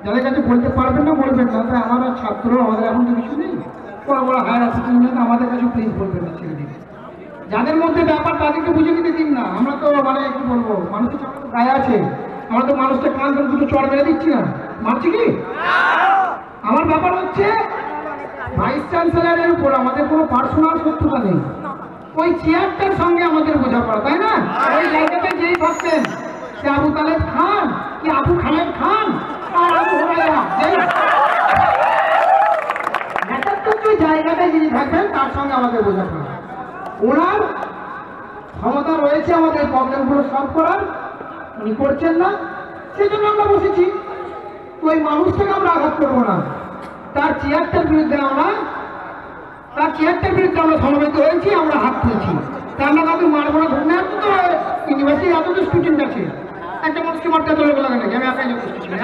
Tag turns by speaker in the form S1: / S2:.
S1: যাদের কাছে বলতে পারবেন না বলবেন না, তাই আমার ছাত্র, আমাদের এখন তো কিছু নেই, বড় বড় হায়ার অ্যাসিস্ট্যান্ট আমাদের কাছে প্লিজ বলবেন না, ছেড়ে দিন। যাদের মধ্যে ব্যাপার তাদেরকে বুঝে দিতে দিন না। আমরা তো মানে কি বলবো, মানুষের চড় তো গায়ে আছে, আমরা তো মানুষকে কান ধরে দুটো চড় মেরে দিচ্ছি না, মারছি কি? আমার ব্যাপার হচ্ছে ভাইস চ্যান্সেলরের উপর আমাদের কোনো পার্সোনাল শত্রুতা নেই, ওই চেয়ারটার সঙ্গে আমাদের বোঝাপড়া, তাই না? ওই জায়গাটা যেই ভাবছেন সে আবু তালেব খান কি আবু খালেদ খান আর আবু হুরায়রা, জায়গাটায় যিনি থাকবেন তার সঙ্গে আমাদের বোঝাপড়া, ওনার ক্ষমতা রয়েছে আমাদের প্রবলেমগুলো সলভ করার, উনি করছেন না, সেজন্য আমরা বসেছি। ওই মানুষটাকে আমরা আঘাত করবো না, তার চেয়ারটার বিরুদ্ধে আমরা সমবেত হয়েছি, আমরা হাত তুলেছি, তার না কাউকে মারবো না। ধরে নেওয়ার তো ইউনিভার্সিটি এত তো স্টুডেন্ট আছে, একটা মানুষকে মারতে এত লোক লাগে নাকি? আমি একাই যথেষ্ট ছিলাম।